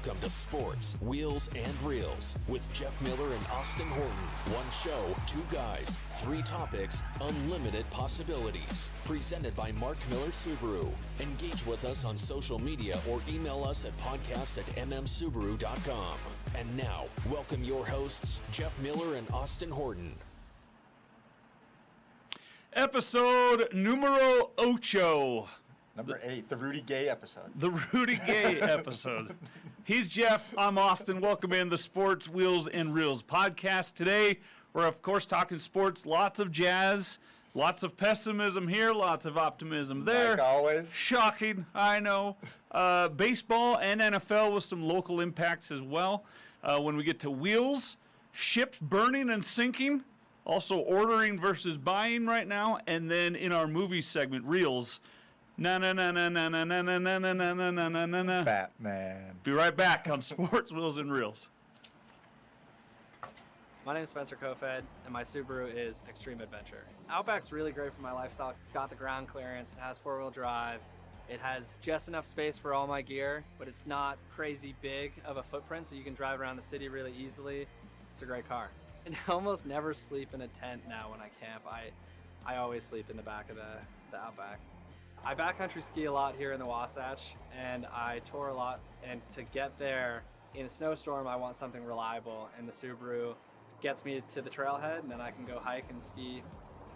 Welcome to Sports, Wheels, and Reels with Jeff Miller and Austin Horton. One show, two guys, three topics, unlimited possibilities. Presented by Mark Miller Subaru. Engage with us on social media or email us at podcast@mmsubaru.com. And now, welcome your hosts, Jeff Miller and Austin Horton. Episode numero ocho. Number 8, the Rudy Gay episode. The Rudy Gay episode. He's Jeff, I'm Austin. Welcome in the Sports, Wheels, and Reels podcast. Today, we're of course talking sports, lots of jazz, lots of pessimism here, lots of optimism there. Like always. Shocking, I know. Baseball and NFL with some local impacts as well. When we get to Wheels, ships burning and sinking, also ordering versus buying right now, and then in our movie segment, Reels, Batman. Be right back on Sports, Wheels, and Reels. My name is Spencer Kofed, and my Subaru is Extreme Adventure. Outback's really great for my lifestyle. It's got the ground clearance, it has four-wheel drive, it has just enough space for all my gear, but it's not crazy big of a footprint, so you can drive around the city really easily. It's a great car. And I almost never sleep in a tent now when I camp. I always sleep in the back of the Outback. I backcountry ski a lot here in the Wasatch, and I tour a lot, and to get there in a snowstorm, I want something reliable, and the Subaru gets me to the trailhead, and then I can go hike and ski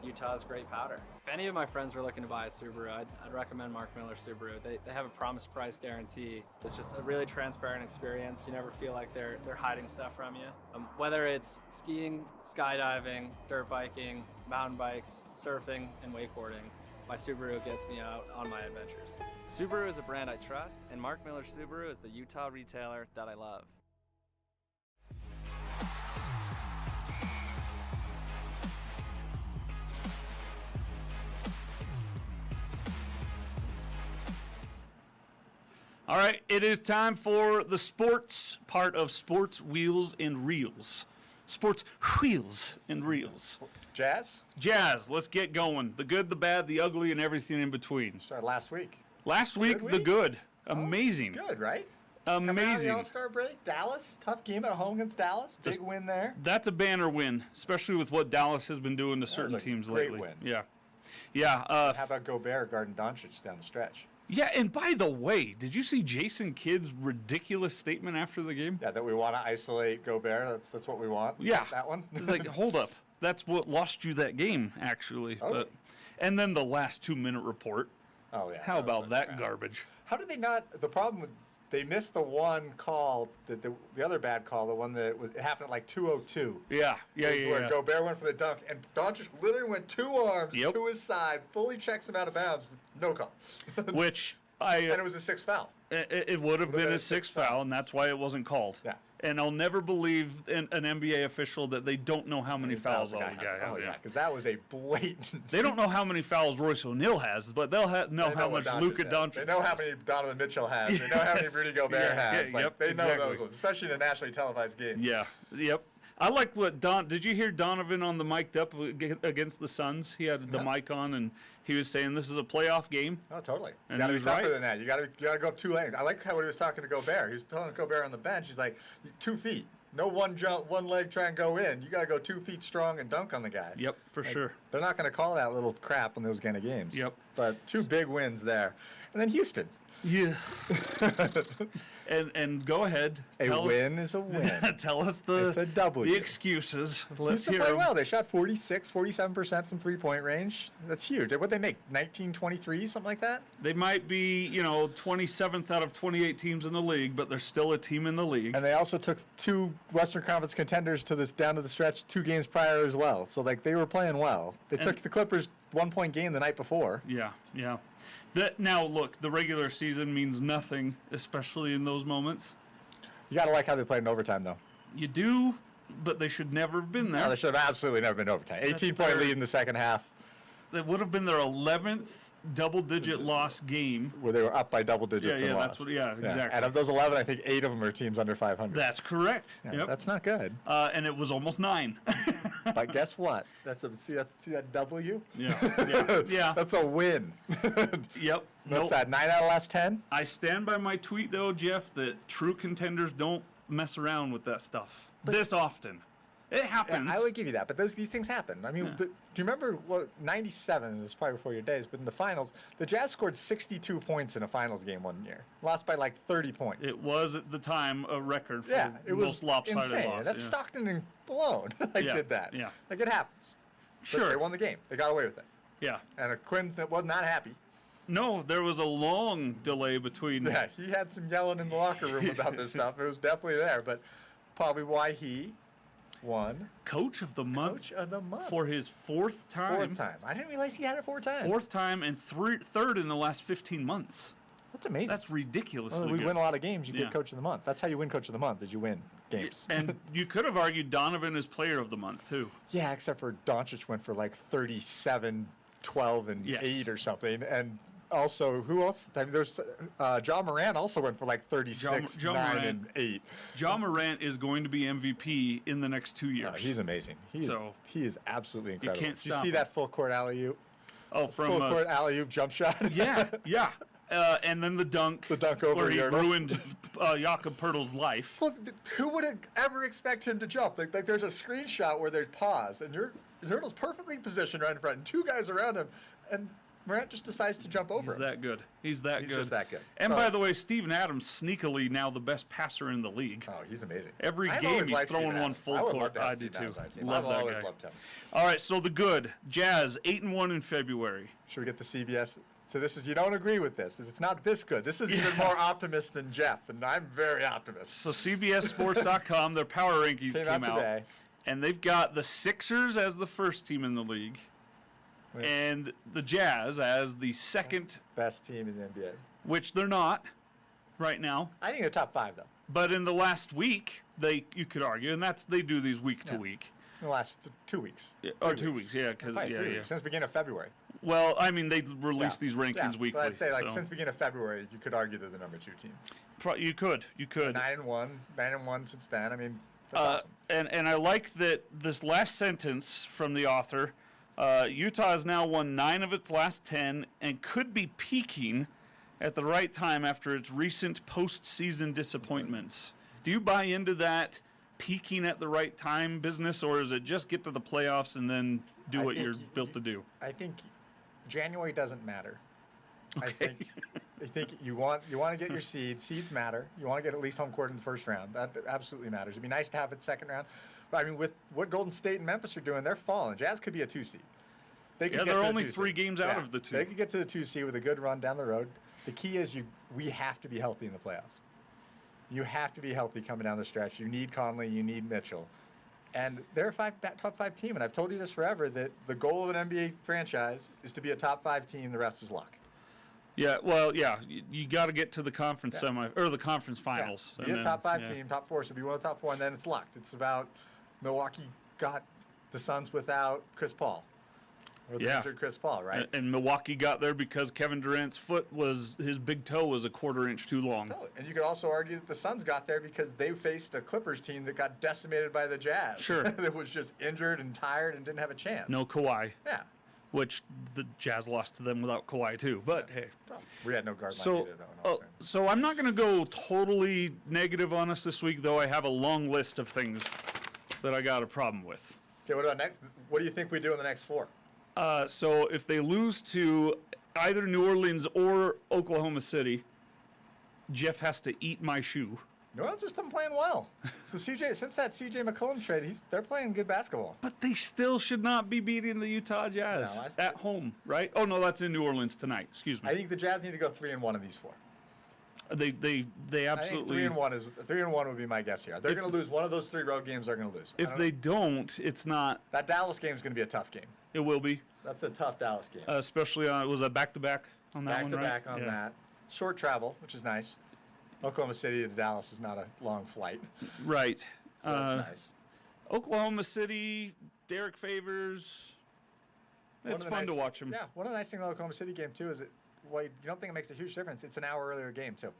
Utah's great powder. If any of my friends were looking to buy a Subaru, I'd recommend Mark Miller Subaru. They have a promise price guarantee. It's just a really transparent experience. You never feel like they're hiding stuff from you. Whether it's skiing, skydiving, dirt biking, mountain bikes, surfing, and wakeboarding, my Subaru gets me out on my adventures. Subaru is a brand I trust, and Mark Miller Subaru is the Utah retailer that I love. All right, it is time for the sports part of Sports, Wheels, and Reels. Sports, Wheels, and Reels. Jazz? Jazz, let's get going. The good, the bad, the ugly, and everything in between. Started last week. Last week, the good. Amazing. Good, right? Coming out of Amazing. the All-Star break, Dallas, tough game at home against Dallas. Big win there. That's a banner win, especially with what Dallas has been doing to certain was a teams great lately. win. Yeah. Yeah. How about Gobert guarding Doncic down the stretch? Yeah, and by the way, did you see Jason Kidd's ridiculous statement after the game? Yeah, that we want to isolate Gobert. That's what we want. Yeah. That one? It's like, hold up. That's what lost you that game, actually. Totally. But, and then the last 2-minute report. Oh, yeah. How about that crap. garbage? How did they not? The problem with they missed the one call, the other bad call, the one that it happened at like 2:02. Yeah. Where Gobert went for the dunk, and Doncic literally went two arms to his side, fully checks him out of bounds, no call. Which and it was a sixth foul. It would have been a sixth foul, and that's why it wasn't called. Yeah. And I'll never believe an NBA official that they don't know how many fouls all the guy has. Oh, yeah, because that was a blatant. They don't know how many fouls Royce O'Neal has, but they'll know how much Luka Doncic has. They know how many Donovan Mitchell has. They know how many Rudy Gobert has. They know those ones, especially in a nationally televised game. Yeah, yep. I like what did you hear Donovan on the mic'd up against the Suns? He had the mic on, and he was saying this is a playoff game. Oh, totally. And You got to be tougher right. than that. You got to go up 2 lanes. I like how he was talking to Gobert. He was telling Gobert on the bench. He's like, 2 feet. No one jump, one leg, try and go in. You got to go 2 feet strong and dunk on the guy. Yep, for sure. They're not going to call that little crap in those kind of games. Yep. But 2 big wins there, and then Houston. Yeah. and go ahead. A win is a win. Tell us It's a W. the excuses. Let's Houston hear played them. well. They shot 47% from three-point range. That's huge. What'd they make? 19, 23, something like that? They might be, 27th out of 28 teams in the league, but they're still a team in the league. And they also took 2 Western Conference contenders down to the stretch 2 games prior as well. So, they were playing well. They took the Clippers 1-point game the night before. Yeah. Now, look, the regular season means nothing, especially in those moments. You got to like how they played in overtime, though. You do, but they should never have been there. No, they should have absolutely never been overtime. 18-point lead in the second half. That would have been their 11th double-digit loss game. Where they were up by double digits and lost. Exactly. And of those 11, I think 8 of them are teams under 500. That's correct. Yeah, Yep. That's not good. And it was almost 9. But guess what? See that W? Yeah. That's a win. Yep. What's that? 9 out of the last 10? I stand by my tweet, though, Jeff, that true contenders don't mess around with that stuff this often. It happens. Yeah, I would give you that, but these things happen. I mean, do you remember what 97? This is probably before your days, but in the finals, the Jazz scored 62 points in a finals game one year, lost by like 30 points. It was at the time a record for it was most lopsided insane. loss. That's Stockton and Malone did that. Yeah. Like it happens. But Sure. they won the game. They got away with it. Yeah. And Quinn was not happy. No, there was a long delay between. Yeah, he had some yelling in the locker room about this stuff. It was definitely there, but probably why he won Coach of the month. Coach of the month For his 4th time. 4th time. I didn't realize he had it 4 times. 4th time and third in the last 15 months. That's amazing. That's ridiculously we good. win a lot of games. You Yeah. get Coach of the Month. That's how you win Coach of the Month. Is you win games. And you could have argued Donovan is Player of the Month too. Yeah, except for Doncic went for like 37, 12, and Yes. 8 or something. And also, who else? I mean, there's Ja Morant also went for like 36, Ja 9, Morant. and 8. Ja Morant is going to be MVP in the next 2 years. He's amazing. He is absolutely incredible. can't Did you stop see him. that full court alley-oop? Oh, from Full court alley-oop jump shot? yeah. And then the dunk. The dunk over where he Yertle. ruined Jakob Pertl's life. Well, who would ever expect him to jump? Like there's a screenshot where they pause, and Hurdle's perfectly positioned right in front, and 2 guys around him, and Morant just decides to jump over He's him. that good. He's that He's good. just that good. And So- by the way, Steven Adams sneakily now the best passer in the league. Oh, he's amazing. Every I've game always he's liked throwing Steven one Adams. full I would court. love to have I do Steven too. Adams on our team. Love I've that always guy. loved him. All right, so the good. Jazz 8-1 in February. Should we get the CBS? So this is, you don't agree with this. It's not this good. This is even more optimist than Jeff, and I'm very optimist. So CBSSports.com, their power rankings Came came out out, today. and they've got the Sixers as the first team in the league, Right. and the Jazz as the second, Best team in the NBA. which they're not right now. I think they're top 5, though, But in the last week, you could argue, and they do these week to week. in the last 2 weeks. Or 2 weeks, yeah, because Probably 3 weeks, since the beginning of February. Well, I mean, they release these rankings yeah. weekly. But I'd say, like, so. since the beginning of February, you could argue they're the number 2 team. You could. 9-1 since then. I mean, that's awesome. And I like that this last sentence from the author. Utah has now won 9 of its last 10 and could be peaking at the right time after its recent postseason disappointments. Do you buy into that peaking at the right time business, or is it just get to the playoffs and then do what you're built to do? I think January doesn't matter. Okay. I think you want to get your seeds. Seeds matter. You want to get at least home court in the first round. That absolutely matters. It'd be nice to have it second round. But I mean, with what Golden State and Memphis are doing, they're falling. Jazz could be a 2 seed. They could get they're to the only 2 3 seed. games out of the 2. They could get to the 2 seed with a good run down the road. The key is we have to be healthy in the playoffs. You have to be healthy coming down the stretch. You need Conley. You need Mitchell. And they're a top 5 team. And I've told you this forever, that the goal of an NBA franchise is to be a top 5 team. The rest is luck. Yeah, well, yeah, you got to get to the conference the conference finals. Yeah. Be and a then- top 5 team, top 4, so be one of the top 4, and then it's lucked. It's about Milwaukee got the Suns without Chris Paul. Or the injured Chris Paul, right? And Milwaukee got there because Kevin Durant's his big toe was a quarter inch too long. Oh, and you could also argue that the Suns got there because they faced a Clippers team that got decimated by the Jazz. Sure. That was just injured and tired and didn't have a chance. No Kawhi, Yeah. which the Jazz lost to them without Kawhi too. But hey. Well, we had no guard line So, either, though. in all fairness. so I'm not going to go totally negative on us this week, though I have a long list of things that I got a problem with. Okay, what about next? What do you think we do in the next 4? So if they lose to either New Orleans or Oklahoma City, Jeff has to eat my shoe. New Orleans has been playing well. So since that CJ McCollum trade, they're playing good basketball. But they still should not be beating the Utah Jazz No, at home, right? Oh no, that's in New Orleans tonight. Excuse me. I think the Jazz need to go 3-1 in these 4. They absolutely. I think 3-1 would be my guess here. They're going to lose one of those 3 road games. They're going to lose. If they don't, it's not. That Dallas game is going to be a tough game. It will be, That's a tough Dallas game. especially on. Was a back-to-back on that Back one, to right? back on Yeah. that. Short travel, which is nice. Oklahoma City to Dallas is not a long flight. Right. So that's nice. Oklahoma City, Derek Favors. It's fun to watch them. Yeah, one of the nice things about the Oklahoma City game, too, is that, well, you don't think it makes a huge difference. It's an hour earlier game, too.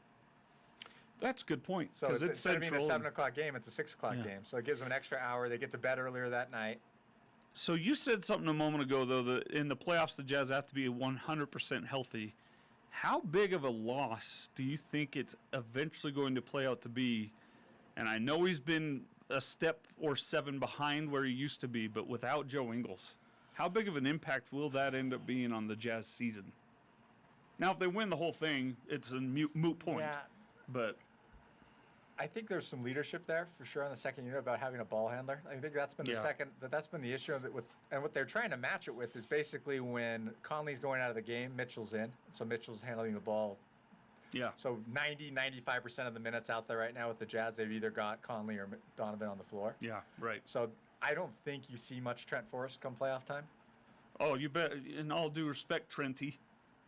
That's a good point. So it's instead of being a central. 7 o'clock game, it's a 6 o'clock game. So it gives them an extra hour. They get to bed earlier that night. So you said something a moment ago, though, that in the playoffs, the Jazz have to be 100% healthy. How big of a loss do you think it's eventually going to play out to be? And I know he's been a step or 7 behind where he used to be, but without Joe Ingles, how big of an impact will that end up being on the Jazz season? Now, if they win the whole thing, it's a moot point. Yeah. But I think there's some leadership there for sure on the second unit about having a ball handler. I think that's been that's been the issue of it and what they're trying to match it with is basically when Conley's going out of the game, Mitchell's in. So Mitchell's handling the ball. yeah. So 95% of the minutes out there right now with the Jazz, they've either got Conley or Donovan on the floor. Yeah, right. So I don't think you see much Trent Forrest come playoff time. Oh, you bet. In all due respect, Trenty,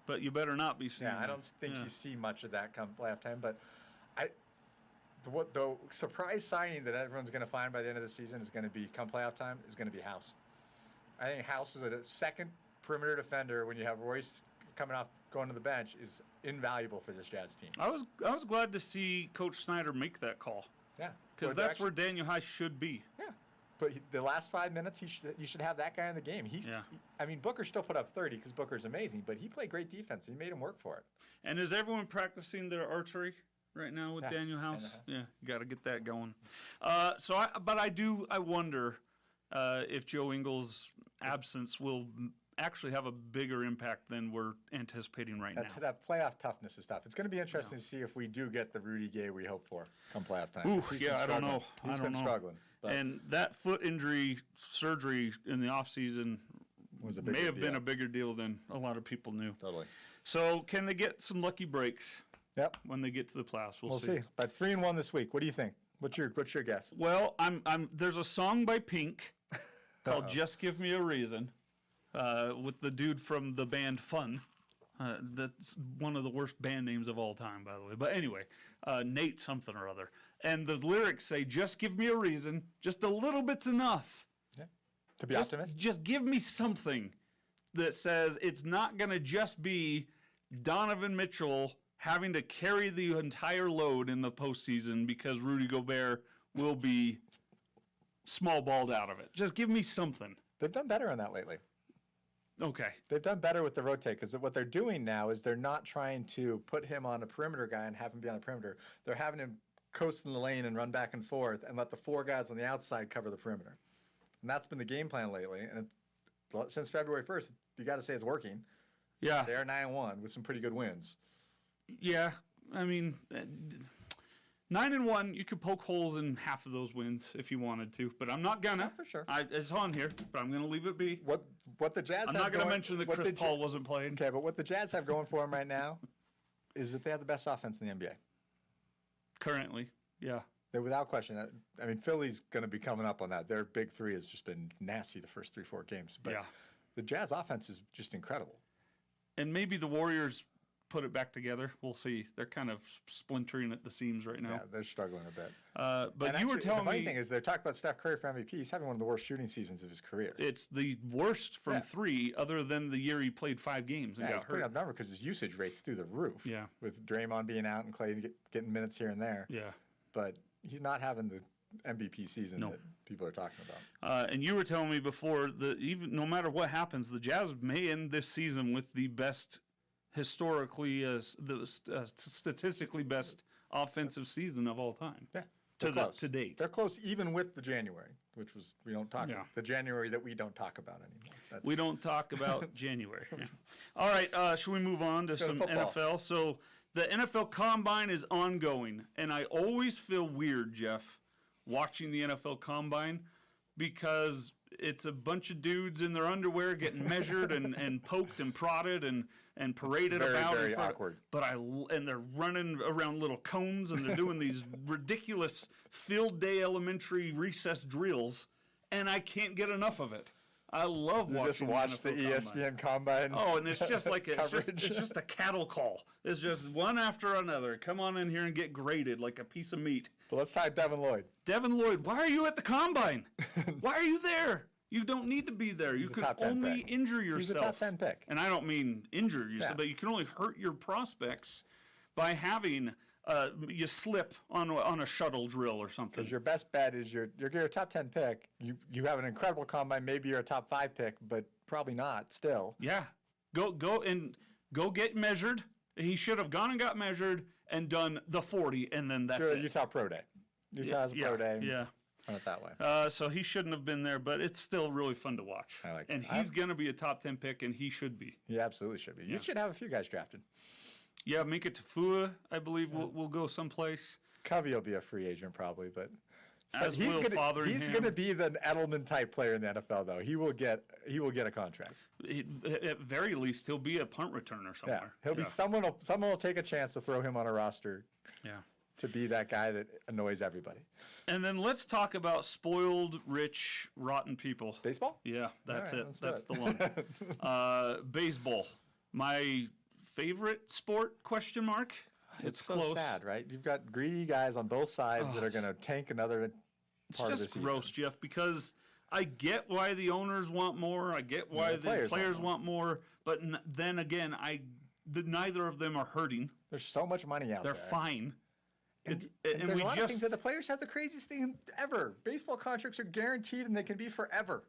but you better not be seeing Yeah, I don't think you see much of that come playoff time. But the surprise signing that everyone's going to find by the end of the season is going to be come playoff time is going to be House. I think House is a second perimeter defender when you have Royce coming off going to the bench is invaluable for this Jazz team. I was glad to see Coach Snyder make that call. Yeah, Because that's where Daniel Heiss should be. Yeah, but the last 5 minutes, you should have that guy in the game. I mean, Booker still put up 30 because Booker's amazing, but he played great defense. He made him work for it. And is everyone practicing their archery right now with Daniel House? Yeah, you got to get that going. I wonder if Joe Ingles' absence will actually have a bigger impact than we're anticipating right now. That playoff toughness is tough. It's going to be interesting to see if we do get the Rudy Gay we hope for come playoff time. Ooh, I don't know. He's been struggling. But And that foot injury surgery in the offseason may have been a bigger deal than a lot of people knew. Totally. So can they get some lucky breaks Yep. when they get to the playoffs? We'll see. But 3-1 this week. What do you think? What's your guess? Well, there's a song by Pink called "Just Give Me a Reason" with the dude from the band Fun. That's one of the worst band names of all time, by the way. But anyway, Nate something or other. And the lyrics say, "Just give me a reason. Just a little bit's enough. Yeah. To be optimistic? Just give me something that says it's not going to just be Donovan Mitchell having to carry the entire load in the postseason because Rudy Gobert will be small balled out of it. Just give me something." They've done better on that lately. Okay. They've done better with the rotate because what they're doing now is they're not trying to put him on a perimeter guy and have him be on the perimeter. They're having him coast in the lane and run back and forth and let the 4 guys on the outside cover the perimeter. And that's been the game plan lately. And since February 1st, you got to say it's working. Yeah. They're 9-1 with some pretty good wins. Yeah. I mean, 9-1, you could poke holes in half of those wins if you wanted to, but I'm not gonna. Yeah, for sure. It's on here, but I'm gonna leave it be. What the Jazz I'm have not gonna going- mention that what Chris the Paul wasn't playing. Okay, but what the Jazz have going for them right now is that they have the best offense in the NBA. Currently, yeah. They're without question. I mean, Philly's going to be coming up on that. Their big 3 has just been nasty the first 3-4 games. But Yeah. the Jazz offense is just incredible. And maybe the Warriors put it back together. We'll see. They're kind of splintering at the seams right now. Yeah, they're struggling a bit. But And you were actually, telling the funny me thing is they're talking about Steph Curry for MVP. He's having one of the worst shooting seasons of his career. it's the worst from Yeah. 3, other than the year he played 5 games and Yeah, got he's putting hurt. up number because his usage rate's through the roof. Yeah. With Draymond being out and Clay getting minutes here and there. Yeah. But he's not having the MVP season No. that people are talking about. And you were telling me before that even no matter what happens, the Jazz may end this season with the best historically, statistically best offensive season of all time. Yeah. To They're close. to date. They're close even with the January, which was we don't talk Yeah. about. The January that we don't talk about anymore. We don't talk about January. Yeah. All right, should we move on to go to some football. NFL? So the NFL Combine is ongoing, and I always feel weird, Jeff, watching the NFL Combine because it's a bunch of dudes in their underwear getting measured and poked and prodded and paraded Very, about. very in front awkward. And they're running around little cones and they're doing these ridiculous field day elementary recess drills, and I can't get enough of it. I love You just watching watch the NFL Combine. ESPN Combine. Oh, and it's just like it's coverage. just a cattle call. It's just one after another. Come on in here and get graded like a piece of meat. But let's talk Devin Lloyd. Devin Lloyd, why are you at the Combine? Why are you there? You don't need to be there. You a can top 10 only pick. injure yourself. He's a top 10 pick. And I don't mean injure yourself, Yeah. but you can only hurt your prospects by having you slip on a shuttle drill or something. Because your best bet is you're a top 10 pick. You have an incredible combine. Maybe you're a top 5 pick, but probably not still. Yeah. Go get measured. He should have gone and got measured and done the 40, and then that's it. Utah Pro Day. Utah has a Pro Day. Yeah. Run it that way. So he shouldn't have been there, but it's still really fun to watch. I like and it. he's going to be a top 10 pick, and he should be. He absolutely should be. You should have a few guys drafted. Yeah, Minka Tafua, I believe, will go someplace. Covey will be a free agent probably, but As he's will Fotheringham. He's going to be the Edelman type player in the NFL, though. He will get a contract. At very least, he'll be a punt returner Yeah, somewhere. he'll be someone will take a chance to throw him on a roster. Yeah. To be that guy that annoys everybody. And then let's talk about spoiled, rich, rotten people. Baseball? Yeah, that's All it. right, That's let's the one. Baseball. My favorite sport, question mark. It's so close. sad, right? You've got greedy guys on both sides that are going to tank another It's part of the just season. gross, Jeff, because I get why the owners want more. I get why the players want more. But then again, neither of them are hurting. There's so much money out They're there. fine. And there's a lot of things that the players have the craziest thing ever. Baseball contracts are guaranteed and they can be forever.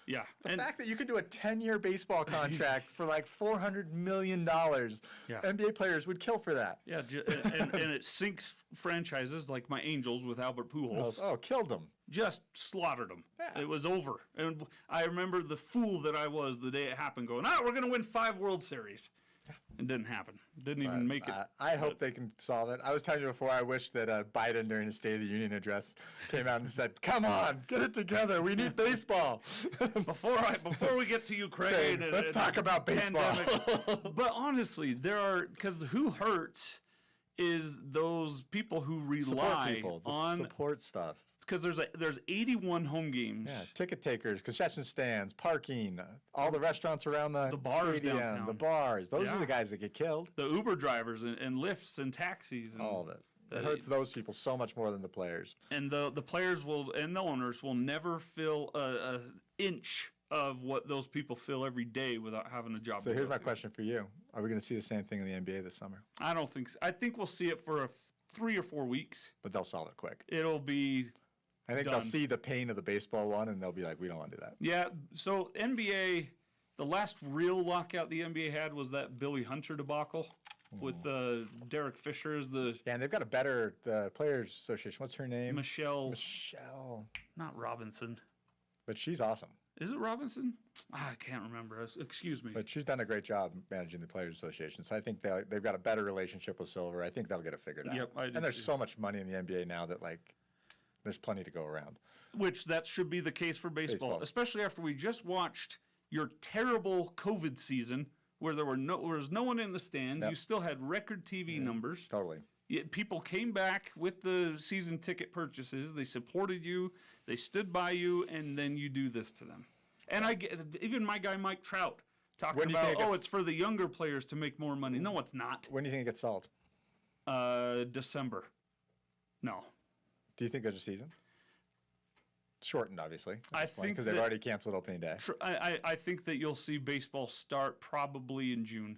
Yeah. The fact that you can do a 10-year baseball contract for like $400 million, NBA players would kill for that. Yeah, and it sinks franchises like my Angels with Albert Pujols. Oh, killed them. Just slaughtered them. Yeah. It was over. And I remember the fool that I was the day it happened going, we're going to win 5 World Series. It didn't happen. Didn't even make it. I hope they can solve it. I was telling you before, I wish that Biden during his State of the Union address came out and said, come on, get it together. We need baseball. Before we get to Ukraine. Let's talk about baseball. But honestly, because who hurts is those people who rely on support stuff. Because there's 81 home games. Yeah, ticket takers, concession stands, parking, all the restaurants around the bars stadium, downtown. the bars. Those are the guys that get killed. The Uber drivers and Lyfts and taxis. And all of it. It hurts those people so much more than the players. And the players and the owners will never fill a inch of what those people feel every day without having a job. So here's my question for you. Are we going to see the same thing in the NBA this summer? I don't think so. I think we'll see it for 3 or 4 weeks. But they'll solve it quick. It'll be I think done. they'll see the pain of the baseball one, and they'll be like, we don't want to do that. Yeah, so NBA, the last real lockout the NBA had was that Billy Hunter debacle with Derek Fisher as the... Yeah, and they've got the Players Association. What's her name? Michelle. Not Robinson. But she's awesome. Is it Robinson? I can't remember. Excuse me. But she's done a great job managing the Players Association. So I think they've got a better relationship with Silver. I think they'll get it figured out. Yep, and there's so much money in the NBA now that, there's plenty to go around. Which that should be the case for baseball. Especially after we just watched your terrible COVID season where there was no one in the stands. Yep. You still had record TV numbers. Totally. People came back with the season ticket purchases. They supported you. They stood by you, and then you do this to them. And I get even my guy Mike Trout talking about, it's for the younger players to make more money. No, it's not. When do you think it gets solved? December. No. Do you think there's a season? Shortened, obviously. I think because they've already canceled opening day. I think that you'll see baseball start probably in June.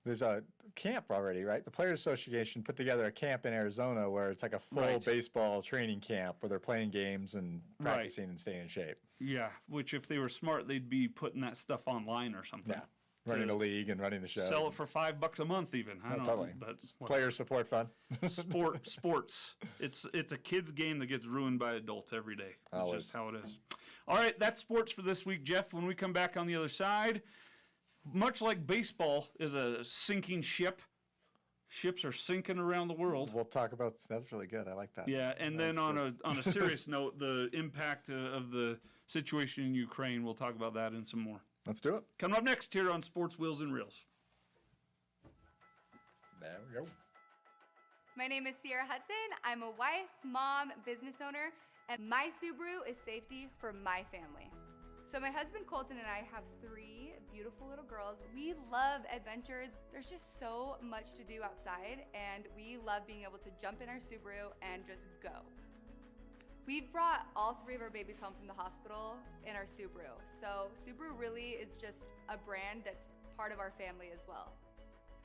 There's a camp already, right? The Players Association put together a camp in Arizona where it's like a full baseball training camp where they're playing games and practicing and staying in shape. Yeah, which if they were smart, they'd be putting that stuff online or something. Yeah, running the league and running the show. Sell it for $5 a month even. I don't know. But player support fund. Sports. It's a kid's game that gets ruined by adults every day. It's just how it is. All right, that's sports for this week, Jeff. When we come back on the other side, much like baseball is a sinking ship, ships are sinking around the world. We'll talk about that's really good. I like that. Yeah, and then on a serious note, the impact of the situation in Ukraine. We'll talk about that and some more. Let's do it. Coming up next here on Sports Wheels and Reels. There we go. My name is Sierra Hudson. I'm a wife, mom, business owner, and my Subaru is safety for my family. So my husband Colton and I have 3 beautiful little girls. We love adventures. There's just so much to do outside, and we love being able to jump in our Subaru and just go. We've brought all 3 of our babies home from the hospital in our Subaru. So Subaru really is just a brand that's part of our family as well.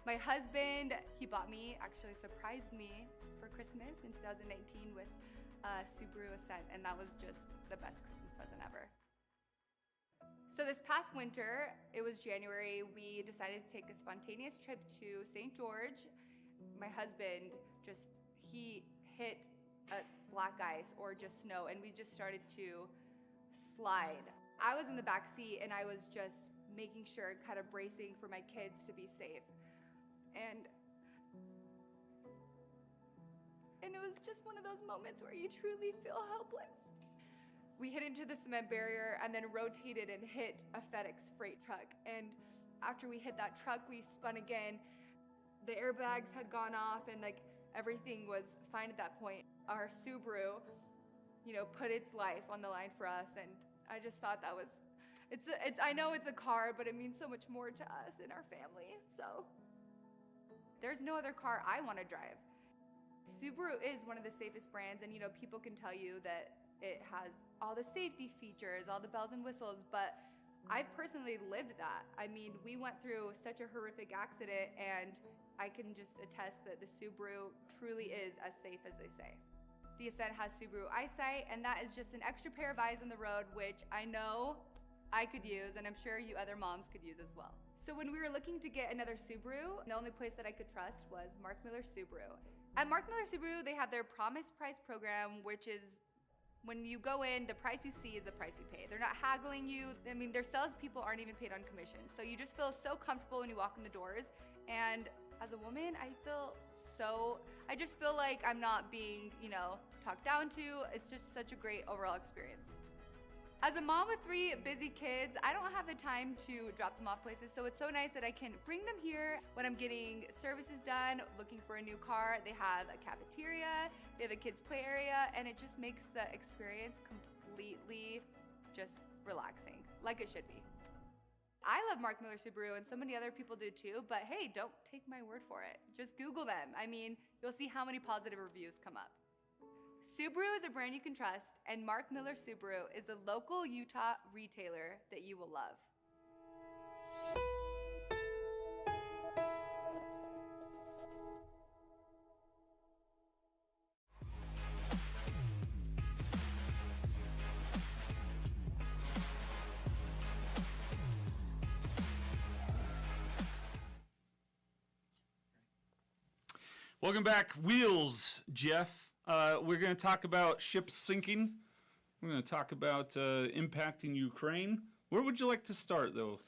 My husband, he bought me, actually surprised me for Christmas in 2019 with a Subaru Ascent, and that was just the best Christmas present ever. So this past winter, it was January, we decided to take a spontaneous trip to St. George. My husband he hit a black ice or just snow, and we just started to slide. I was in the back seat and I was just making sure, kind of bracing for my kids to be safe. And it was just one of those moments where you truly feel helpless. We hit into the cement barrier and then rotated and hit a FedEx freight truck. And after we hit that truck, we spun again. The airbags had gone off and like everything was fine at that point. Our Subaru, put its life on the line for us, and I just thought that was, I know it's a car, but it means so much more to us and our family. So there's no other car I want to drive. Subaru is one of the safest brands, and people can tell you that it has all the safety features, all the bells and whistles, but I've personally lived that. I mean, we went through such a horrific accident, and I can just attest that the Subaru truly is as safe as they say. The Ascent has Subaru EyeSight, and that is just an extra pair of eyes on the road, which I know I could use, and I'm sure you other moms could use as well. So when we were looking to get another Subaru, the only place that I could trust was Mark Miller Subaru. At Mark Miller Subaru, they have their Promise Price program, which is when you go in, the price you see is the price you pay. They're not haggling you. I mean, their salespeople aren't even paid on commission. So you just feel so comfortable when you walk in the doors. And as a woman, I just feel like I'm not being, talked down to. It's just such a great overall experience. As a mom with 3 busy kids, I don't have the time to drop them off places, so it's so nice that I can bring them here when I'm getting services done, looking for a new car. They have a cafeteria, they have a kids' play area, and it just makes the experience completely just relaxing, like it should be. I love Mark Miller Subaru, and so many other people do too, but hey, don't take my word for it. Just Google them. I mean, you'll see how many positive reviews come up. Subaru is a brand you can trust, and Mark Miller Subaru is the local Utah retailer that you will love. Welcome back, Wheels, Jeff. We're going to talk about ships sinking. We're going to talk about impacting Ukraine. Where would you like to start, though?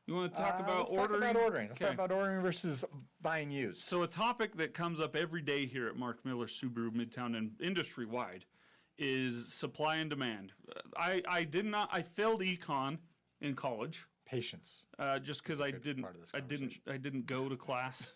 You want to talk about ordering? Let's talk about ordering. Let's talk about ordering versus buying used. So a topic that comes up every day here at Mark Miller Subaru Midtown and industry-wide is supply and demand. I failed econ in college. Patience. Just because I didn't go to class.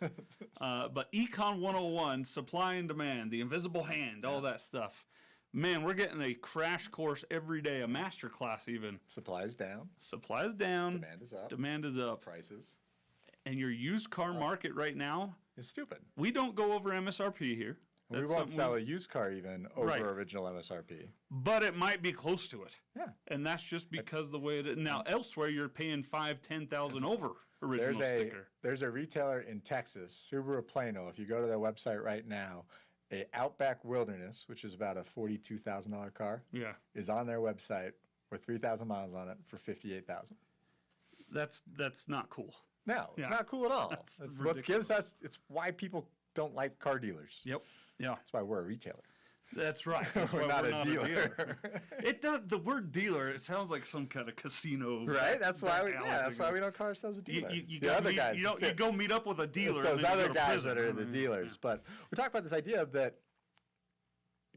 But Econ 101, supply and demand, the invisible hand, all that stuff. Man, we're getting a crash course every day, a master class even. Supply is down. Supply is down. Demand is up. Demand is up. Prices. And your used car market right now. It's stupid. We don't go over MSRP here. We won't sell a used car even over original MSRP. But it might be close to it. Yeah. And that's just because the way it is. Now, elsewhere, you're paying $5,000-$10,000 over original sticker. There's a retailer in Texas, Subaru Plano. If you go to their website right now, a Outback Wilderness, which is about a $42,000 car, is on their website with 3,000 miles on it for $58,000. That's not cool. No, it's not cool at all. It's what gives us. It's why people don't like car dealers. Yep. Yeah. That's why we're a retailer. That's right. That's we're not a dealer. It does. The word dealer, it sounds like some kind of casino. Right. That's why we. Yeah. That's why we don't call ourselves a dealer. You go meet up with a dealer. It's those other guys that are the dealers. But we're talking about this idea that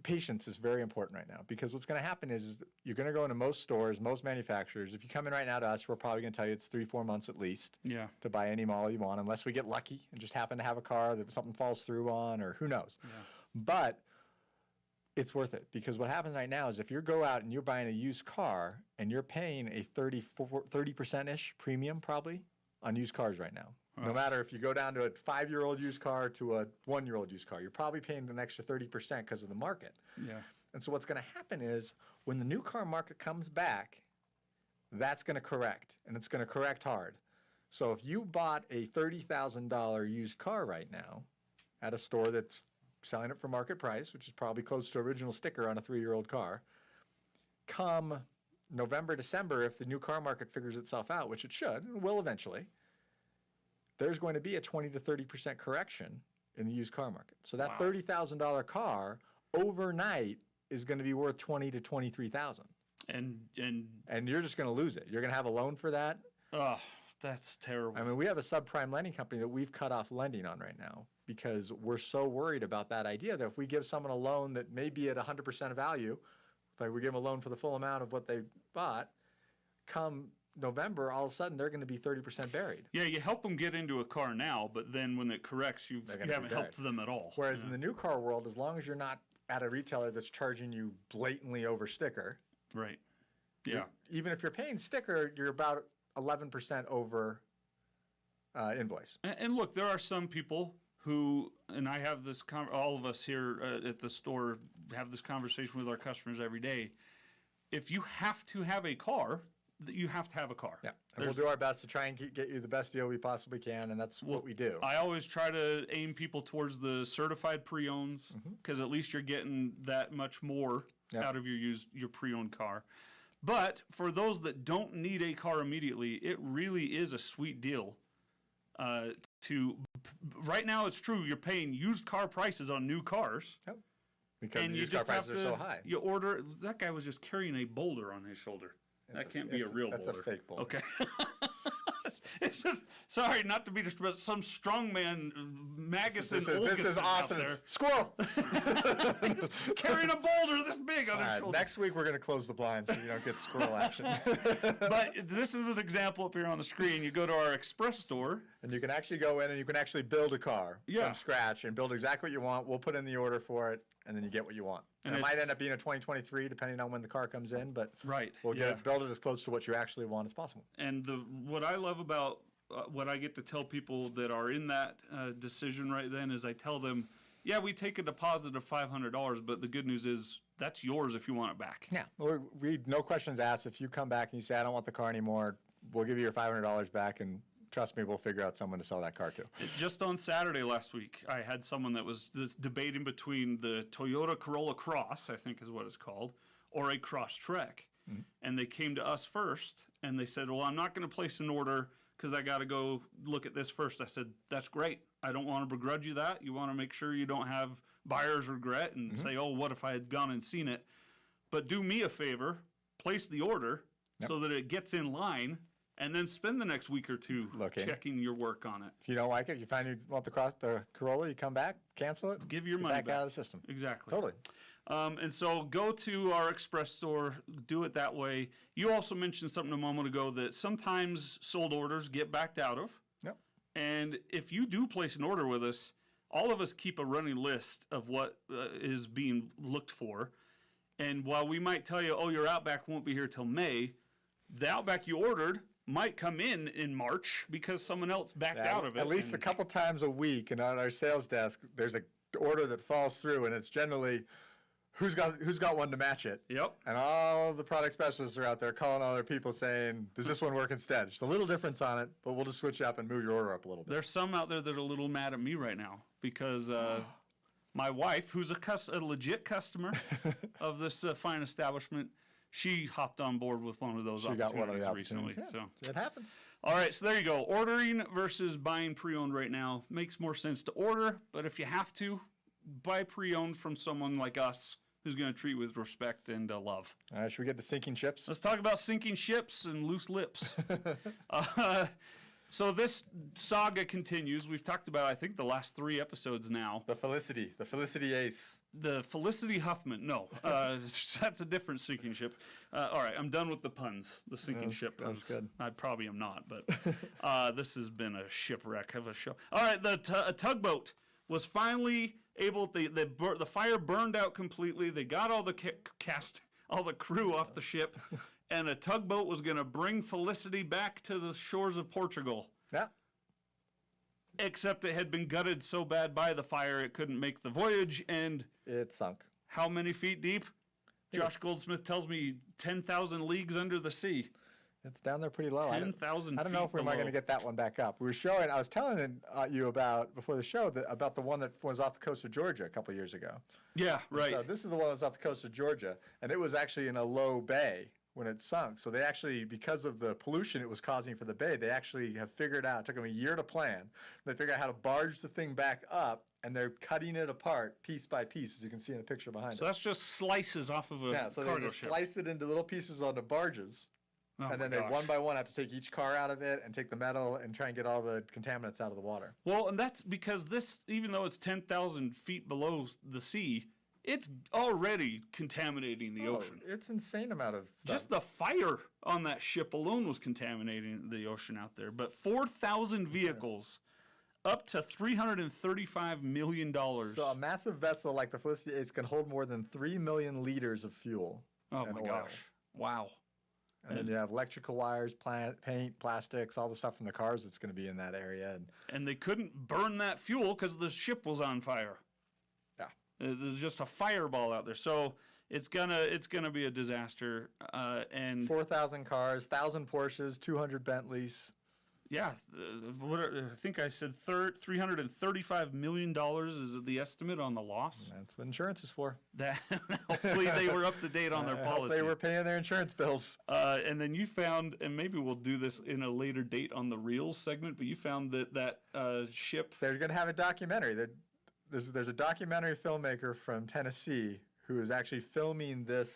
patience is very important right now, because what's going to happen is you're going to go into most stores, most manufacturers. If you come in right now to us, we're probably going to tell you it's 3-4 months at least to buy any model you want, unless we get lucky and just happen to have a car that something falls through on, or who knows. Yeah. But it's worth it, because what happens right now is if you go out and you're buying a used car and you're paying a 30%-ish premium probably on used cars right now. No matter if you go down to a 5-year-old used car to a 1-year-old used car, you're probably paying an extra 30% because of the market. Yeah. And so what's going to happen is when the new car market comes back, that's going to correct, and it's going to correct hard. So if you bought a $30,000 used car right now at a store that's selling it for market price, which is probably close to original sticker on a 3-year-old car, come November, December, if the new car market figures itself out, which it should and will eventually, there's going to be a 20 to 30% correction in the used car market. So that $30,000 car overnight is going to be worth $20,000 to $23,000. And you're just going to lose it. You're going to have a loan for that. Oh, that's terrible. I mean, we have a subprime lending company that we've cut off lending on right now because we're so worried about that idea that if we give someone a loan that may be at 100% of value, like we give them a loan for the full amount of what they bought, come November, all of a sudden they're going to be 30% buried. Yeah, you help them get into a car now, but then when it corrects, you haven't helped them at all. Whereas in the new car world, as long as you're not at a retailer that's charging you blatantly over sticker. Right. Yeah. Even if you're paying sticker, you're about 11% over invoice. And look, there are some people who, and I have this, all of us here at the store have this conversation with our customers every day. If you have to have a car, you have to have a car. Yeah, and we'll do our best to try and get you the best deal we possibly can, and that's what we do. I always try to aim people towards the certified pre-owns because at least you're getting that much more out of your pre-owned car. But for those that don't need a car immediately, it really is a sweet deal. Right now, it's true. You're paying used car prices on new cars. Yep. Because the used car prices are so high. You order. That guy was just carrying a boulder on his shoulder. That can't be a real boulder. That's a fake boulder. Okay. It's just, sorry, not to be just, but some strongman Magnuson This is awesome. Out there. Squirrel! Carrying a boulder this big on his shoulder. Next week we're going to close the blinds so you don't get squirrel action. But this is an example up here on the screen. You go to our Express store. And you can actually go in and you can actually build a car from scratch and build exactly what you want. We'll put in the order for it, and then you get what you want. And it might end up being a 2023, depending on when the car comes in, but we'll build it as close to what you actually want as possible. And what I love about what I get to tell people that are in that decision right then is I tell them, yeah, we take a deposit of $500, but the good news is that's yours if you want it back. Yeah, we no questions asked. If you come back and you say, I don't want the car anymore, we'll give you your $500 back, and trust me, we'll figure out someone to sell that car to. Just on Saturday last week, I had someone that was just debating between the Toyota Corolla Cross, I think is what it's called, or a Cross Trek. Mm-hmm. And they came to us first, and they said, well, I'm not going to place an order because I got to go look at this first. I said, that's great. I don't want to begrudge you that. You want to make sure you don't have buyer's regret and say, oh, what if I had gone and seen it? But do me a favor, place the order so that it gets in line, and then spend the next week or two checking your work on it. If you don't like it, you find you want the Corolla, you come back, cancel it, give your money back out of the system. Exactly. Totally. And so go to our Express store, do it that way. You also mentioned something a moment ago that sometimes sold orders get backed out of. Yep. And if you do place an order with us, all of us keep a running list of what is being looked for. And while we might tell you, oh, your Outback won't be here till May, the Outback you ordered might come in March because someone else backed out of it. At least a couple times a week, and on our sales desk, there's an order that falls through, and it's generally who's got one to match it. Yep. And all the product specialists are out there calling all their people saying, does this one work instead? Just a little difference on it, but we'll just switch up and move your order up a little bit. There's some out there that are a little mad at me right now because my wife, who's a legit customer of this fine establishment, she hopped on board with one of those opportunities recently. Yeah, so it happens. All right, so there you go. Ordering versus buying pre-owned right now makes more sense to order, but if you have to, buy pre-owned from someone like us who's going to treat you with respect and love. All right, should we get to sinking ships? Let's talk about sinking ships and loose lips. So this saga continues. We've talked about, I think, the last 3 episodes now. The Felicity Ace. The Felicity Huffman. No, that's a different sinking ship. All right, I'm done with the puns. The sinking ship. That's good. I probably am not, but this has been a shipwreck of a show. All right, a tugboat was finally able. The fire burned out completely. They got all the all the crew off the ship, and a tugboat was going to bring Felicity back to the shores of Portugal. Yeah. Except it had been gutted so bad by the fire it couldn't make the voyage, and it sunk. How many feet deep? Josh Goldsmith tells me 10,000 leagues under the sea. It's down there pretty low. 10,000 I don't know if we're going to get that one back up. I was telling you about, before the show, about the one that was off the coast of Georgia a couple of years ago. Yeah, right. So this is the one that was off the coast of Georgia, and it was actually in a low bay when it sunk. So they actually, because of the pollution it was causing for the bay, they actually have figured out, it took them a year to plan, they figured out how to barge the thing back up, and they're cutting it apart piece by piece, as you can see in the picture behind So us. that's just slices off of a So they cargo just ship. slice it into little pieces onto barges. Oh And then my they gosh. one by one have to take each car out of it and take the metal and try and get all the contaminants out of the water. Well, and that's because this, even though it's 10,000 feet below the sea, it's already contaminating the ocean. It's insane amount of stuff. Just the fire on that ship alone was contaminating the ocean out there. But 4,000 vehicles, up to $335 million. So a massive vessel like the Felicity Ace can hold more than 3 million liters of fuel Oh and my oil. gosh. Wow. And then you have electrical wires, paint, plastics, all the stuff from the cars that's going to be in that area. And they couldn't burn that fuel because the ship was on fire. Yeah. There's just a fireball out there. So it's gonna be a disaster. And 4,000 cars, 1,000 Porsches, 200 Bentleys. yeah, I think I said $335 million is the estimate on the loss. That's what insurance is for. That hopefully they were up to date on their I hope policy. they were paying their insurance bills. And then you found, and maybe we'll do this in a later date on the Reels segment, but you found that ship. They're going to have a documentary. There's a documentary filmmaker from Tennessee who is actually filming this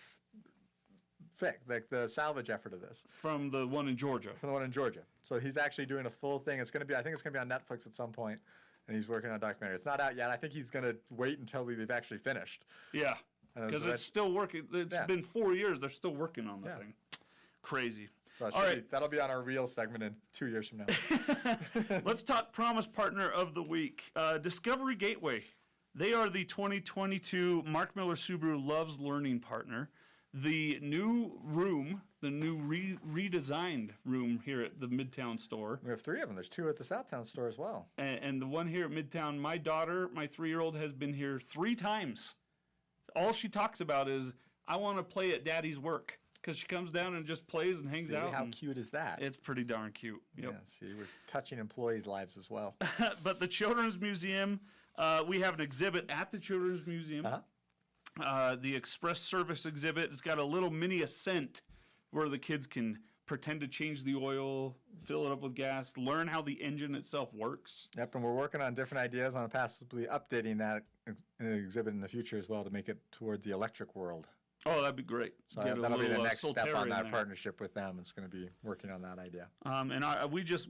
like the salvage effort of this. From the one in Georgia. From the one in Georgia. So he's actually doing a full thing. I think it's going to be on Netflix at some point, and he's working on a documentary. It's not out yet. I think he's going to wait until they've actually finished. Yeah, because it's still working. It's been 4 years. They're still working on the thing. Crazy. So All right. that'll be on our Real segment in 2 years from now. Let's talk Promise Partner of the Week. Discovery Gateway. They are the 2022 Mark Miller Subaru Loves Learning Partner. The new room, the new redesigned room here at the Midtown store. We have 3 of them. There's 2 at the Southtown store as well. And the one here at Midtown, my daughter, my 3-year-old, has been here 3 times. All she talks about is, I want to play at Daddy's work. Because she comes down and just plays and hangs out. How cute is that? It's pretty darn cute. Yep. Yeah, see, we're touching employees' lives as well. But the Children's Museum, we have an exhibit at the Children's Museum. The Express Service exhibit. It's got a little mini ascent where the kids can pretend to change the oil, fill it up with gas, learn how the engine itself works. Yep, and we're working on different ideas on possibly updating that exhibit in the future as well to make it towards the electric world. Oh, that'd be great. So that'll be the next step on that partnership with them. It's going to be working on that idea. And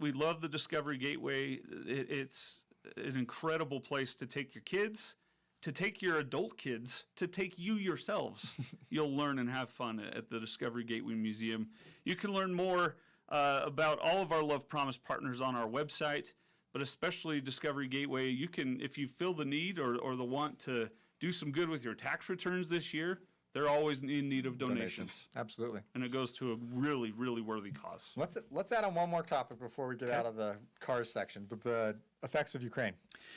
we love the Discovery Gateway. It's an incredible place to take your kids, to take your adult kids, to take you yourselves. You'll learn and have fun at the Discovery Gateway Museum. You can learn more about all of our Love Promise partners on our website, but especially Discovery Gateway. You can, if you feel the need or the want to do some good with your tax returns this year, they're always in need of donations. Absolutely. And it goes to a really, really worthy cause. Let's add on one more topic before we get out of the cars section. The effects of Ukraine.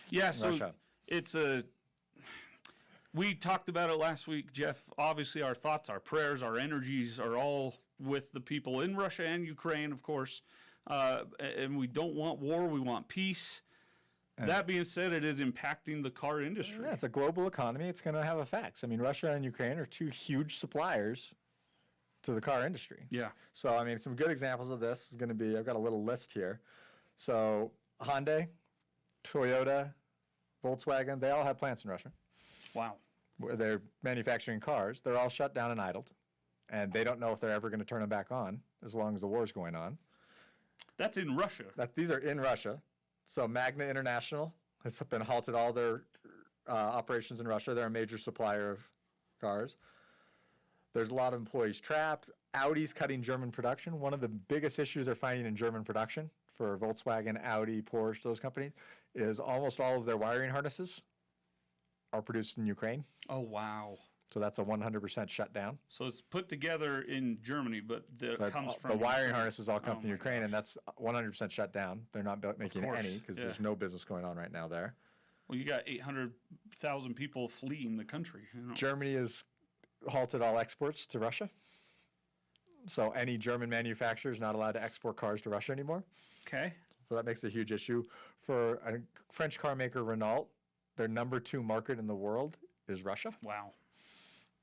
Yeah, so Russia. We talked about it last week, Jeff. Obviously, our thoughts, our prayers, our energies are all with the people in Russia and Ukraine, of course. And we don't want war. We want peace. That being said, it is impacting the car industry. Yeah, it's a global economy. It's going to have effects. I mean, Russia and Ukraine are 2 huge suppliers to the car industry. Yeah. So, I mean, some good examples of this is going to be, I've got a little list here. So, Hyundai, Toyota, Volkswagen, they all have plants in Russia. Wow. Where they're manufacturing cars. They're all shut down and idled. And they don't know if they're ever going to turn them back on as long as the war's going on. That's in Russia. These are in Russia. So Magna International has been halted all their operations in Russia. They're a major supplier of cars. There's a lot of employees trapped. Audi's cutting German production. One of the biggest issues they're finding in German production for Volkswagen, Audi, Porsche, those companies, is almost all of their wiring harnesses are produced in Ukraine. Oh, wow. So that's a 100% shutdown. So it's put together in Germany, but comes from the wiring harnesses all come Oh from my Ukraine, gosh. and that's 100% shut down. They're not making course, any because yeah. there's no business going on right now there. Well, you got 800,000 people fleeing the country. Germany is halted all exports to Russia. So any German manufacturer is not allowed to export cars to Russia anymore. Okay. So that makes a huge issue. For a French car maker, Renault, their number 2 market in the world is Russia. Wow.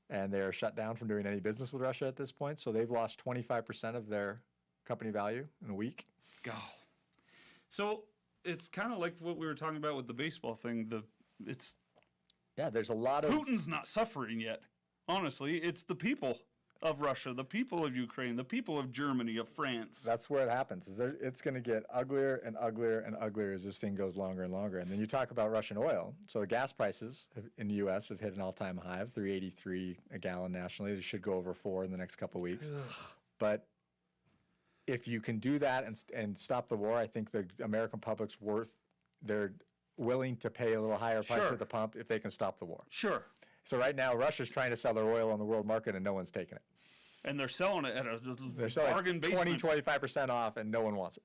And they're shut down from doing any business with Russia at this point. So they've lost 25% of their company value in a week. God. So it's kind of like what we were talking about with the baseball thing. Yeah, there's a lot of... Putin's not suffering yet. Honestly, it's the people of Russia, the people of Ukraine, the people of Germany, of France. That's where it happens. It's going to get uglier and uglier and uglier as this thing goes longer and longer. And then you talk about Russian oil. So the gas prices in the U.S. have hit an all-time high of $3.83 a gallon nationally. They should go over $4 in the next couple of weeks. But if you can do that and stop the war, I think the American public's they're willing to pay a little higher price Sure. at the pump if they can stop the war. Sure. So right now, Russia's trying to sell their oil on the world market, and no one's taking it. And they're selling it at a They're selling bargain 20, basement. 25% off, and no one wants it,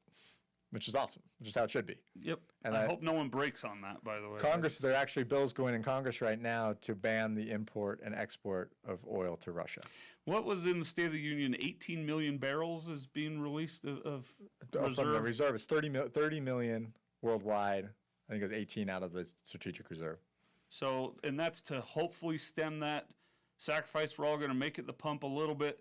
which is awesome, which is how it should be. Yep. And I hope no one breaks on that, by the way. Congress, there are actually bills going in Congress right now to ban the import and export of oil to Russia. What was in the State of the Union? 18 million barrels is being released of From the reserve. reserve, it's 30 million worldwide. I think it was 18 out of the strategic reserve. So, and that's to hopefully stem that sacrifice. We're all going to make at the pump a little bit.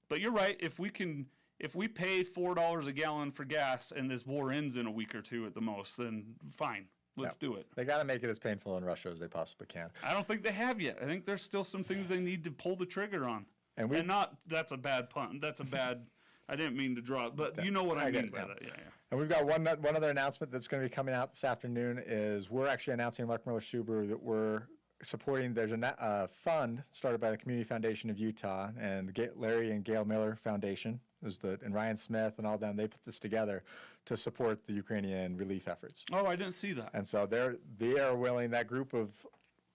But you're right. If we pay $4 a gallon for gas and this war ends in a week or two at the most, then fine. Let's do it. They got to make it as painful in Russia as they possibly can. I don't think they have yet. I think there's still some things they need to pull the trigger on. And that's a bad pun. That's a bad, I didn't mean to draw it, but you know what I mean by that. Yeah. And we've got one other announcement that's going to be coming out this afternoon is we're actually announcing Mark Miller Subaru that we're supporting. There's a fund started by the Community Foundation of Utah and Larry and Gail Miller Foundation and Ryan Smith and all them. They put this together to support the Ukrainian relief efforts. Oh, I didn't see that. And so they are willing, that group of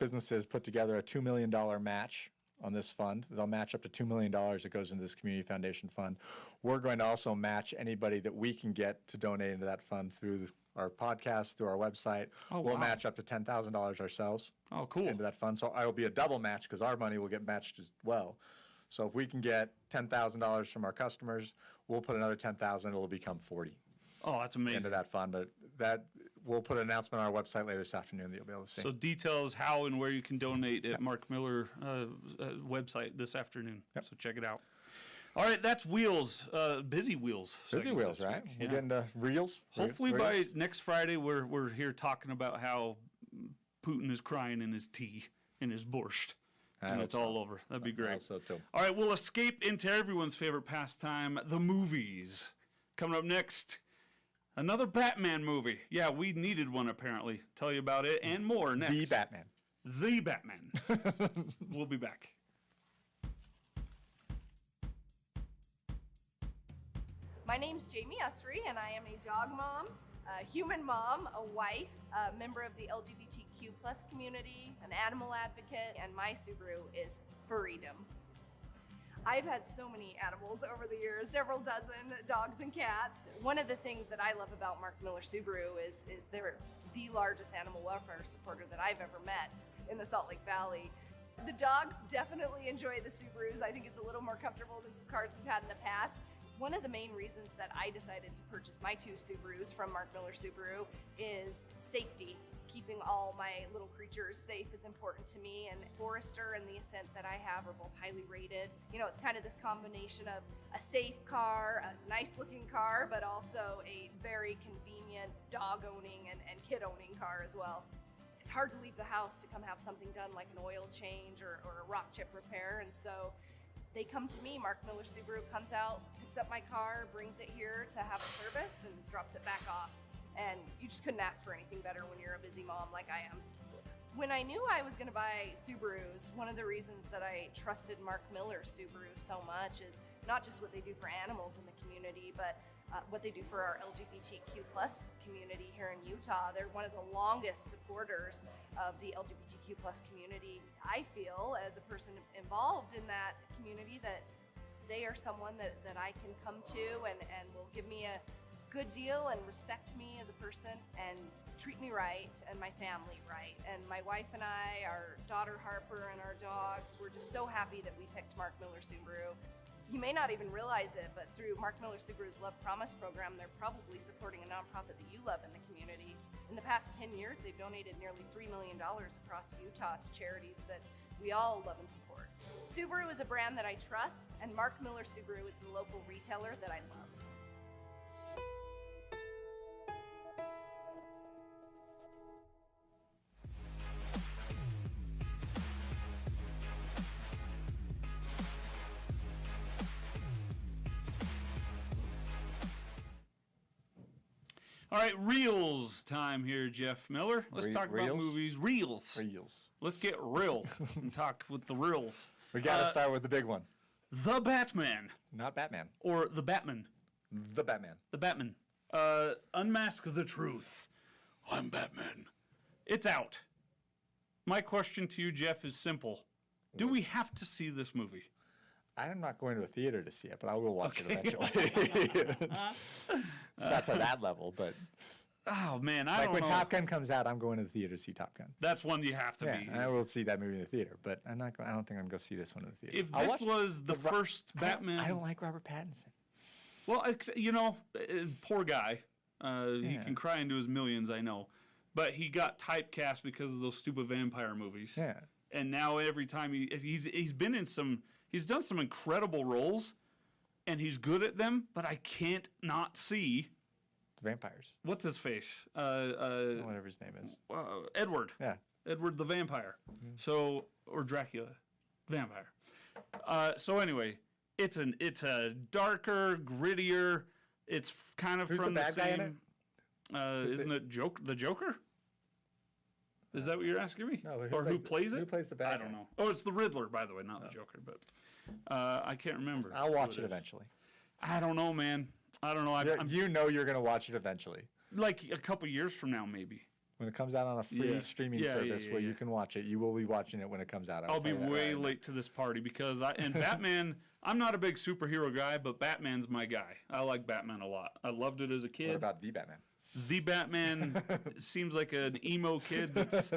businesses put together a $2 million match on this fund. They'll match up to $2 million that goes into this Community Foundation fund. We're going to also match anybody that we can get to donate into that fund through our podcast, through our website. Oh, we'll wow. match up to $10,000 ourselves Oh, cool. into that fund. So it'll be a double match because our money will get matched as well. So if we can get $10,000 from our customers, we'll put another $10,000. It'll become $40,000 Oh, that's amazing. into that fund. But that we'll put an announcement on our website later this afternoon that you'll be able to see. So details how and where you can donate at Mark Miller website this afternoon. Yep. So check it out. All right, that's Wheels, Busy Wheels. Busy segment Wheels, this right? week. We're Yeah. getting to reels. Hopefully Reels. by next Friday we're here talking about how Putin is crying in his tea, in his borscht. I And hope it's so. all over. That'd be I great. hope so too. All right, we'll escape into everyone's favorite pastime, the movies. Coming up next, another Batman movie. Yeah, we needed one apparently. Tell you about it and more next. The Batman. The Batman. We'll be back. My name's Jamie Usry, and I am a dog mom, a human mom, a wife, a member of the LGBTQ plus community, an animal advocate, and my Subaru is freedom. I've had so many animals over the years, several dozen dogs and cats. One of the things that I love about Mark Miller Subaru is they're the largest animal welfare supporter that I've ever met in the Salt Lake Valley. The dogs definitely enjoy the Subarus. I think it's a little more comfortable than some cars we've had in the past. One of the main reasons that I decided to purchase my 2 Subarus from Mark Miller Subaru is safety. Keeping all my little creatures safe is important to me, and Forester and the Ascent that I have are both highly rated. You know, it's kind of this combination of a safe car, a nice looking car, but also a very convenient dog owning and kid owning car as well. It's hard to leave the house to come have something done like an oil change or a rock chip repair, and so they come to me. Mark Miller Subaru comes out, picks up my car, brings it here to have it serviced, and drops it back off. And you just couldn't ask for anything better when you're a busy mom like I am. When I knew I was going to buy Subarus, one of the reasons that I trusted Mark Miller Subaru so much is not just what they do for animals in the community, but what they do for our LGBTQ plus community here in Utah. They're one of the longest supporters of the LGBTQ plus community. I feel, as a person involved in that community, that they are someone that I can come to and will give me good deal and respect me as a person and treat me right and my family right. And my wife and I, our daughter Harper and our dogs, we're just so happy that we picked Mark Miller Subaru. You may not even realize it, but through Mark Miller Subaru's Love Promise program, they're probably supporting a nonprofit that you love in the community. In the past 10 years, they've donated nearly $3 million across Utah to charities that we all love and support. Subaru is a brand that I trust, and Mark Miller Subaru is the local retailer that I love. All right, reels time here, Jeff Miller. Let's talk about movies. Reels. Let's get real and talk with the reels. We got to start with the big one. The Batman. Not Batman. Or The Batman. The Batman. The Batman. Unmask the Truth. I'm Batman. It's out. My question to you, Jeff, is simple. Do we have to see this movie? I'm not going to a theater to see it, but I will watch it eventually. It's not to that level, but oh man, I don't know. Like when Top Gun comes out, I'm going to the theater to see Top Gun. That's one you have to be. I will see that movie in the theater, but I don't think I'm going to go see this one in the theater. If this was the first Batman, I don't like Robert Pattinson. Well, you know, poor guy. He can cry into his millions, I know, but he got typecast because of those stupid vampire movies. Yeah. And now every time he's been in some. He's done some incredible roles, and he's good at them, but I can't not see... Vampires. What's his face? Whatever his name is. Edward. Yeah. Edward the Vampire. Mm-hmm. So, or Dracula. Vampire. So anyway, it's a darker, grittier, it's kind of Who's from the bad guy in it? Isn't it the Joker? Is that what you're asking me? No, or who plays it? Who plays the bad guy? I don't know. Oh, it's the Riddler, by the way, not the Joker. But I can't remember. I'll watch it eventually. I don't know, man. I don't know. You know you're going to watch it eventually. Like a couple years from now, maybe. When it comes out on a free streaming service where you can watch it, you will be watching it when it comes out. I'll be way late to this party because Batman, I'm not a big superhero guy, but Batman's my guy. I like Batman a lot. I loved it as a kid. What about the Batman? The Batman seems like an emo kid that's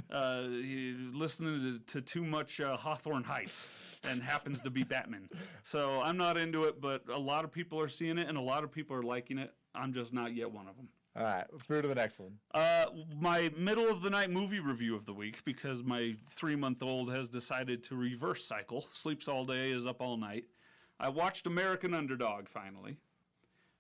listening to too much Hawthorne Heights and happens to be Batman. So I'm not into it, but a lot of people are seeing it and a lot of people are liking it. I'm just not yet one of them. All right, let's move to the next one. My middle of the night movie review of the week, because my 3-month-old has decided to reverse cycle, sleeps all day, is up all night. I watched American Underdog finally.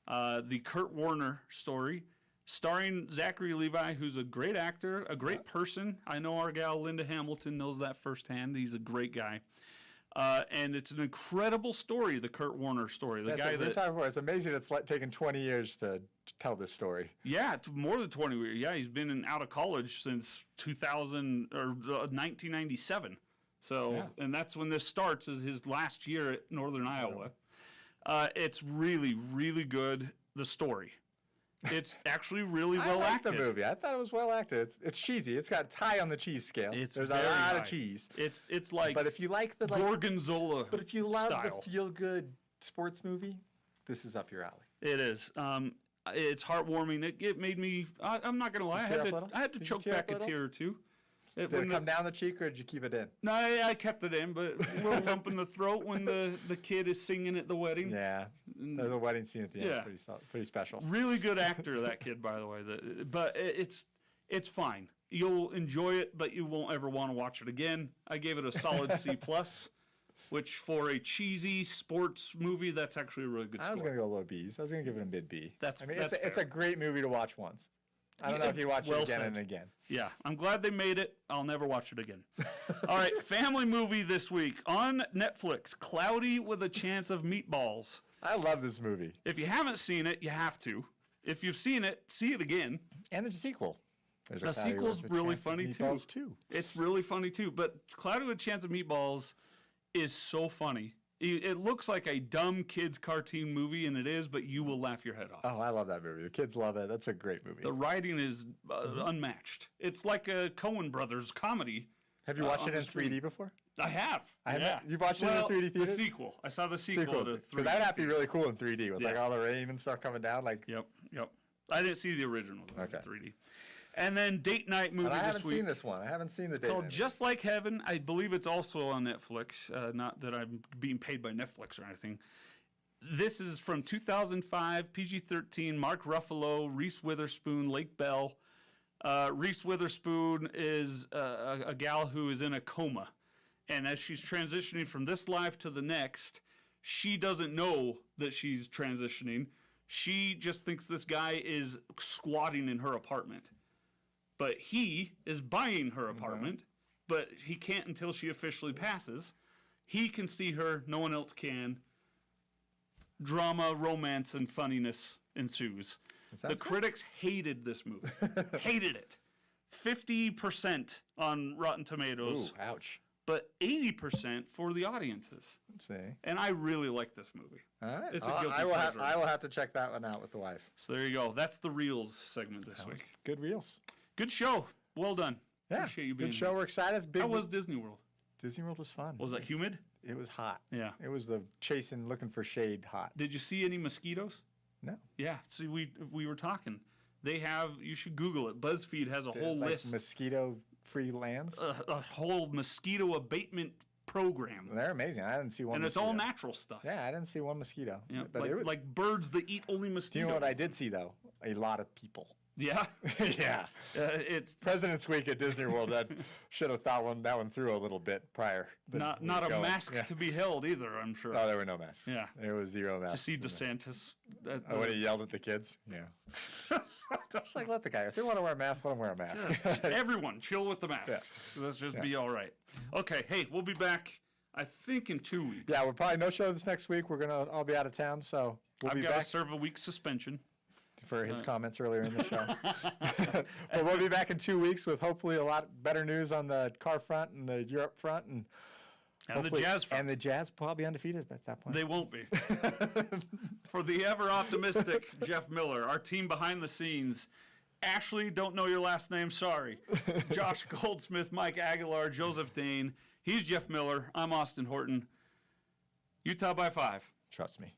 The Kurt Warner story. Starring Zachary Levi, who's a great actor, a great person. I know our gal Linda Hamilton knows that firsthand. He's a great guy. And it's an incredible story, the Kurt Warner story. It's amazing it's taken 20 years to tell this story. Yeah, more than 20 years. Yeah, he's been out of college since 1997. So, and that's when this starts, is his last year at Northern Iowa. It's really, really good, the story. It's actually really well acted. I like the movie. I thought it was well acted. It's cheesy. It's got high on the cheese scale. There's a lot of cheese. It's like, but if you like the Gorgonzola, but if you love style. the feel good sports movie, this is up your alley. It is. It's heartwarming. It made me. I'm not gonna lie. I had to choke back a tear or two. Did it come down the cheek, or did you keep it in? No, I kept it in, but a little lump in the throat when the kid is singing at the wedding. Yeah, the wedding scene at the end is pretty special. Really good actor, that kid, by the way. But it's fine. You'll enjoy it, but you won't ever want to watch it again. I gave it a solid C+, which for a cheesy sports movie, that's actually a really good score. I was going to go low B's. I was going to give it a mid B. It's a great movie to watch once. I don't know if you watch it again and again. Yeah, I'm glad they made it. I'll never watch it again. All right, family movie this week on Netflix, Cloudy with a Chance of Meatballs. I love this movie. If you haven't seen it, you have to. If you've seen it, see it again. And there's a sequel. The sequel's really funny too. It's really funny too. But Cloudy with a Chance of Meatballs is so funny. It looks like a dumb kids cartoon movie, and it is, but you will laugh your head off. Oh, I love that movie. The kids love it. That's a great movie. The writing is unmatched. It's like a Coen Brothers comedy, Have you watched on it the in screen. 3D before? I have. I have yeah. not. You've watched it Well, in 3D the theaters? sequel. I saw the sequel to 3D. Because that'd have to be really cool in 3D with like Yeah. all the rain and stuff coming down. Like, Yep. I didn't see the original though, Okay. in 3D. And then date night movie and I this haven't week seen this one. I haven't seen the date. called Just Like Heaven. I believe it's also on Netflix. Not that I'm being paid by Netflix or anything. This is from 2005, PG-13, Mark Ruffalo, Reese Witherspoon, Lake Bell. Reese Witherspoon is a gal who is in a coma. And as she's transitioning from this life to the next, she doesn't know that she's transitioning. She just thinks this guy is squatting in her apartment. But he is buying her apartment, but he can't until she officially passes. He can see her, no one else can. Drama, romance, and funniness ensues. The critics hated this movie. Hated it. 50% on Rotten Tomatoes, Ooh, ouch. but 80% for the audiences. Let's see. And I really like this movie. All right. It's a guilty I pleasure. will have to check that one out with the wife. So there you go. That's the Reels segment this week. Good reels. Good show. Well done. Yeah. Appreciate you being Good show. here. We're excited. It's big. How was Disney World? Disney World was fun. Was it humid? It was hot. Yeah. It was the chasing, looking for shade hot. Did you see any mosquitoes? No. Yeah. See, we were talking. They have. You should Google it. BuzzFeed has a whole like list, mosquito-free lands. a whole mosquito abatement program, They're amazing. I didn't see one. and it's all natural stuff. Yeah, I didn't see one mosquito. Yeah, But like, it was, like birds that eat only do mosquitoes. you know what I did see though? A lot of people. Yeah. Yeah. It's President's Week at Disney World. That should have thought that one through a little bit prior. than not a going. mask Yeah. to be held either. I'm sure. Oh, there were no masks. Yeah. There was zero To masks. see in there. DeSantis. Oh, when he yelled at the kids? Yeah. Just like, let the guy. If they want to wear a mask, let them wear a mask. Everyone, chill with the masks. Let's just be all right. Okay, hey, we'll be back, I think, in 2 weeks. Yeah, we're probably no show this next week. We're going to all be out of town, so we'll I've be got back to serve a week suspension. for his comments earlier in the show. But we'll be back in 2 weeks with hopefully a lot better news on the car front and the Europe front. And the hopefully- Jazz front. And the Jazz probably undefeated at that point. They won't be. For the ever optimistic Jeff Miller, our team behind the scenes, Ashley, don't know your last name, sorry. Josh Goldsmith, Mike Aguilar, Joseph Dane. He's Jeff Miller. I'm Austin Horton. Utah by 5. Trust me.